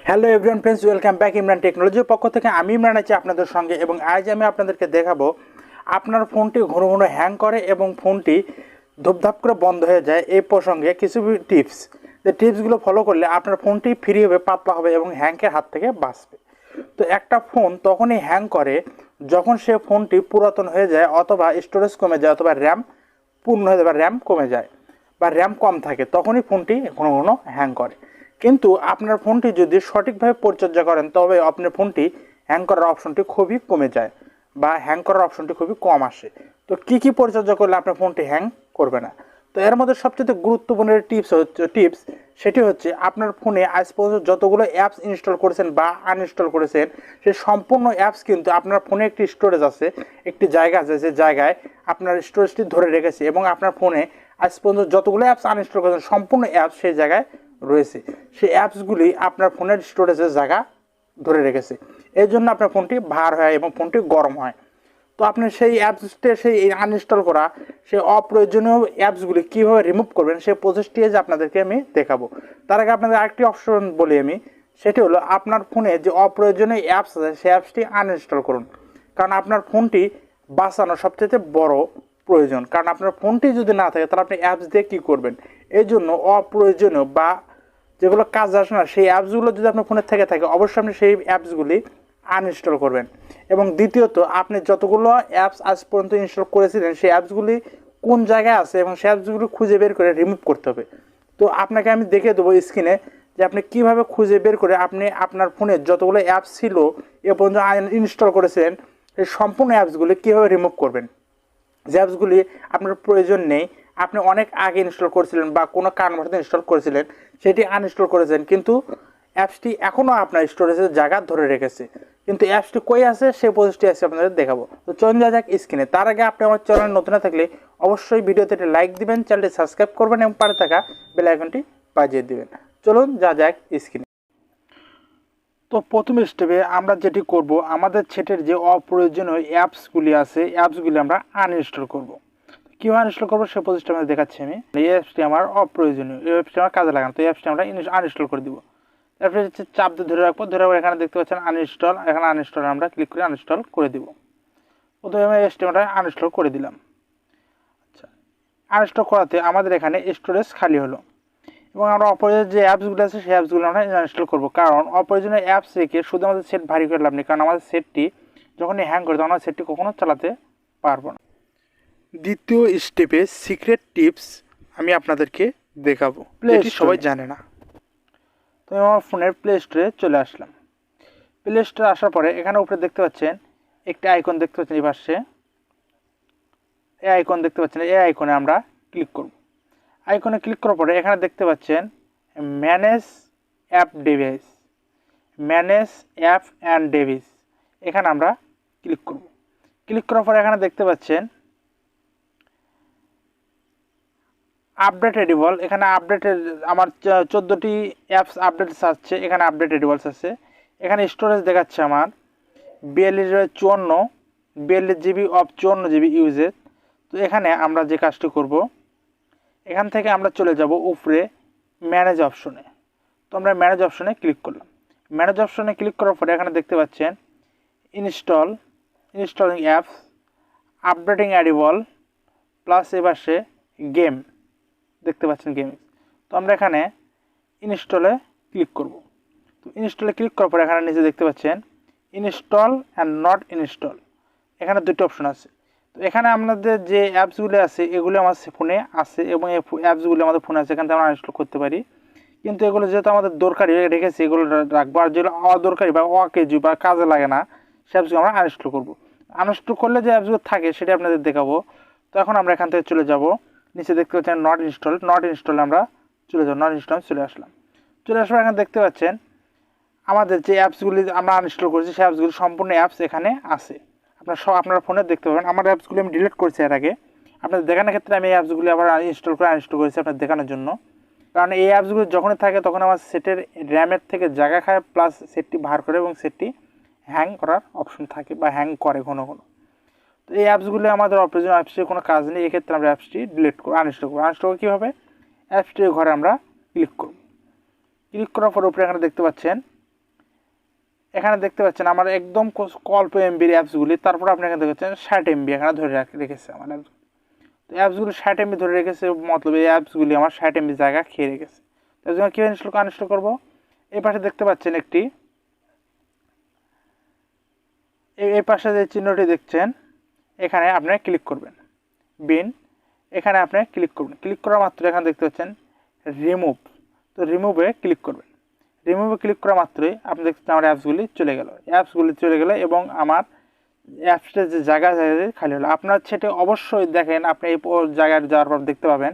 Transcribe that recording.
Hello everyone friends, welcome back Imran টেকনোলজির পক্ষ থেকে আমি ইমরান আছি আপনাদের সঙ্গে। এবং আজ আমি আপনাদেরকে দেখাবো আপনার ফোনটি ঘন ঘন হ্যাং করে এবং ফোনটি ধূপধাপ করে বন্ধ হয়ে যায় এই প্রসঙ্গে কিছু টিপস। যে টিপসগুলো ফলো করলে আপনার ফোনটি ফ্রি হবে, পাতলা হবে এবং হ্যাংয়ের হাত থেকে বাঁচবে। তো একটা ফোন তখনই হ্যাং করে যখন সে ফোনটি পুরাতন হয়ে যায়, অথবা স্টোরেজ কমে যায়, অথবা র্যাম পূর্ণ হয়ে যায় বা র্যাম কমে যায় বা র্যাম কম থাকে, তখনই ফোনটি ঘন ঘন হ্যাং করে। কিন্তু আপনার ফোনটি যদি সঠিকভাবে পরিচর্যা করেন তবে আপনার ফোনটি হ্যাং করার অপশনটি খুবই কমে যায় বা হ্যাং করার অপশনটি খুবই কম আসে। তো কী পরিচর্যা করলে আপনার ফোনটি হ্যাং করবে না? তো এর মধ্যে সবচেয়ে গুরুত্বপূর্ণ টিপস সেটি হচ্ছে আপনার ফোনে আজ পর্যন্ত যতগুলো অ্যাপস ইনস্টল করেছেন বা আনইনস্টল করেছেন, সেই সম্পূর্ণ অ্যাপস কিন্তু আপনার ফোনে একটি স্টোরেজ আছে, একটি জায়গা আছে, যে জায়গায় আপনার স্টোরেজটি ধরে রেখেছে এবং আপনার ফোনে আজ পর্যন্ত যতগুলো অ্যাপস আনইনস্টল করেছেন সম্পূর্ণ অ্যাপস সেই জায়গায় রয়েছে। সেই অ্যাপসগুলি আপনার ফোনের স্টোরেজের জায়গা ধরে রেখেছে, এই জন্য আপনার ফোনটি ভার হয় এবং ফোনটি গরম হয়। তো আপনি সেই অ্যাপসটা সেই আনইনস্টল করা সেই অপ্রয়োজনীয় অ্যাপসগুলি কীভাবে রিমুভ করবেন সেই প্রসেসটি আজ আপনাদেরকে আমি দেখাবো। তার আগে আপনাদের আরেকটি অপশন বলি আমি, সেটি হলো আপনার ফোনে যে অপ্রয়োজনীয় অ্যাপস আছে সেই অ্যাপসটি আনইনস্টল করুন। কারণ আপনার ফোনটি বাঁচানো সবচেয়ে বড় প্রয়োজন। কারণ আপনার ফোনটি যদি না থাকে তাহলে আপনি অ্যাপস দিয়ে কী করবেন? এই জন্য অপ্রয়োজনীয় বা যেগুলো কাজ আসে না সেই অ্যাপসগুলো যদি আপনার ফোনে থেকে থাকে, অবশ্যই আপনি সেই অ্যাপসগুলি আনইনস্টল করবেন। এবং দ্বিতীয়ত, আপনি যতগুলো অ্যাপস আজ পর্যন্ত ইনস্টল করেছিলেন সেই অ্যাপসগুলি কোন জায়গায় আছে এবং সেই অ্যাপসগুলি খুঁজে বের করে রিমুভ করতে হবে। তো আপনাকে আমি দেখিয়ে দেবো স্ক্রিনে যে আপনি কীভাবে খুঁজে বের করে আপনি আপনার ফোনে যতগুলো অ্যাপস ছিল এ পর্যন্ত ইনস্টল করেছেন সেই সম্পূর্ণ অ্যাপসগুলি কীভাবে রিমুভ করবেন। যে অ্যাপসগুলি আপনার প্রয়োজন নেই, আপনি অনেক আগে ইনস্টল করেছিলেন বা কোনো কারণবশত ইনস্টল করেছিলেন, সেটি আনইনস্টল করেছেন, কিন্তু অ্যাপসটি এখনও আপনার স্টোরেজের জায়গা ধরে রেখেছে, কিন্তু অ্যাপসটি কই আছে সেই প্রসেসটি আছে আপনাদের দেখাবো। তো চলুন যা যাক স্ক্রিনে। তার আগে আপনি আমার চ্যানেল নতুন থাকলে অবশ্যই ভিডিওতে একটি লাইক দিবেন, চ্যানেলটি সাবস্ক্রাইব করবেন এবং পাশে থাকা বেল আইকনটি বাজিয়ে দিবেন। চলুন যা যাক স্ক্রিনে। তো প্রথম স্টেপে আমরা যেটি করব, আমাদের সেটের যে অপ্রয়োজনীয় অ্যাপসগুলি আছে অ্যাপসগুলি আমরা আনইনস্টল করব। কীভাবে আনইনস্টল করবো সে প্রসেসটা আমাদের দেখাচ্ছি আমি। এই অ্যাপসটি আমার অপ্রয়োজনীয়, এই অ্যাপসটি আমার কাজে লাগানো, তো এই অ্যাপসটি আমরা আনইনস্টল করে দিব। তারপরে হচ্ছে চাপ দিয়ে ধরে রাখবো, ধরে এখানে দেখতে পাচ্ছেন আনইনস্টল, এখানে আনইনস্টল আমরা ক্লিক করে আনইনস্টল করে দিব। প্রথমে আমি অ্যাপসটি আমরা আনইনস্টল করে দিলাম। আচ্ছা, আনইনস্টল করাতে আমাদের এখানে স্টোরেজ খালি হলো এবং আমরা অপ্রয়োজনীয় যে অ্যাপসগুলো আছে সেই অ্যাপসগুলো আমরা আনইনস্টল করবো। কারণ অপ্রয়োজনীয় অ্যাপস রেখে শুধু আমাদের সেট ভারী করে লাভ নেই, কারণ আমাদের সেটটি যখনই হ্যাং করে তখন আমরা সেটটি কখনো চালাতে পারবো না। দ্বিতীয় স্টেপে সিক্রেট টিপস আমি আপনাদেরকে দেখাবো, যেটি সবাই জানে না। তো আমার ফোনের প্লে স্টোরে চলে আসলাম। প্লে স্টোরে আসার পরে এখানে উপরে দেখতে পাচ্ছেন একটি আইকন দেখতে পাচ্ছেন, এই পাশে এই আইকন দেখতে পাচ্ছেন, এই আইকনে আমরা ক্লিক করব। আইকনে ক্লিক করার পরে এখানে দেখতে পাচ্ছেন manage app device, manage app and device, এখানে আমরা ক্লিক করব। ক্লিক করার পরে এখানে দেখতে পাচ্ছেন আপডেট এডিবল, এখানে আপডেটের আমার 14টি অ্যাপস আপডেট আসছে, এখানে আপডেট এডিবলস আছে। এখানে স্টোরেজ দেখাচ্ছে আমার 42 জিবি অফ 54 জিবি ইউজের। তো এখানে আমরা যে কাজটি করব, এখান থেকে আমরা চলে যাব উপরে ম্যানেজ অপশনে। তো আমরা ম্যানেজ অপশনে ক্লিক করলাম। ম্যানেজ অপশনে ক্লিক করার পরে এখানে দেখতে পাচ্ছেন installing apps, updating edible, plus এপাশে গেম দেখতে পাচ্ছেন গেম। তো আমরা এখানে ইনস্টলে ক্লিক করব। তো ইনস্টলে ক্লিক করার পরে এখানে নিচে দেখতে পাচ্ছেন ইনস্টল অ্যান্ড নট ইনস্টল, এখানে দুটো অপশন আছে। তো এখানে আপনাদের যে অ্যাপসগুলো আছে এগুলো আমার ফোনে আছে এবং এই অ্যাপসগুলো আমাদের ফোনে আছে, এখান থেকে আমরা আনইনস্টল করতে পারি। কিন্তু এগুলো যেহেতু আমাদের দরকারি রেখেছি এগুলো রাখবো, আর যেগুলো অদরকারি বা অকেজি বা কাজে লাগে না সে অ্যাপসগুলো আমরা আনইনস্টল করবো। আনইনস্টল করলে যে অ্যাপসগুলো থাকে সেটা আপনাদের দেখাবো। তো এখন আমরা এখান থেকে চলে যাব, নিচে দেখতে পাচ্ছেন নট ইনস্টলে আমরা চলে যাব, নট ইনস্টল চলে আসলাম। চলে আসার এখানে দেখতে পাচ্ছেন আমাদের যে অ্যাপসগুলি আমরা আনইনস্টল করেছি সেই অ্যাপসগুলি সম্পূর্ণ অ্যাপস এখানে আছে, আপনারা ফোনে দেখতে পাবেন। আমার অ্যাপসগুলি আমি ডিলিট করেছি এর আগে, আপনাদের দেখানোর ক্ষেত্রে আমি এই অ্যাপসগুলি আবার আনইনস্টল করেছি আপনাদের দেখানোর জন্য। কারণ এই অ্যাপসগুলি যখনই থাকে তখন আমার সেটের র্যামের থেকে জায়গা খায়, প্লাস সেটটি ভার করে এবং সেটটি হ্যাং করার অপশন থাকে বা হ্যাং করে ঘন ঘন। তো এই অ্যাপসগুলি আমাদের অপ্রয়োজনীয় অ্যাপসটির কোনো কাজ নেই, এক্ষেত্রে আমরা অ্যাপসটি ডিলিট করব, আনইনস্টল করব। আনইনস্টল কী হবে, অ্যাপসটির ঘরে আমরা ক্লিক করব। ক্লিক করার পর উপরে এখানে দেখতে পাচ্ছেন এখানে দেখতে পাচ্ছেন আমার একদম অল্প এমবির অ্যাপসগুলি, তারপর আপনি এখানে দেখতে পাচ্ছেন 60 এমবি এখানে ধরে রেখেছে আমার অ্যাপস। তো অ্যাপসগুলি 60 এমবি ধরে রেখেছে, মতলব এই অ্যাপসগুলি আমার 60 এমবি জায়গা খেয়ে রেখেছে। তার জন্য কীভাবে আনইনস্টল করবো, এই পাশে দেখতে পাচ্ছেন একটি, এই পাশে যে চিহ্নটি দেখছেন এখানে আপনি ক্লিক করবেন, বিন, এখানে আপনি ক্লিক করবেন। ক্লিক করা মাত্র এখানে দেখতে পাচ্ছেন রিমুভ, তো রিমুভে ক্লিক করবেন। রিমুভে ক্লিক করা মাত্রই আপনি দেখতে আমার অ্যাপসগুলি চলে গেল এবং আমার অ্যাপসের যে জায়গা খালি হলো। আপনার সেটা অবশ্যই দেখেন, আপনি এই জায়গায় যাওয়ার পর দেখতে পাবেন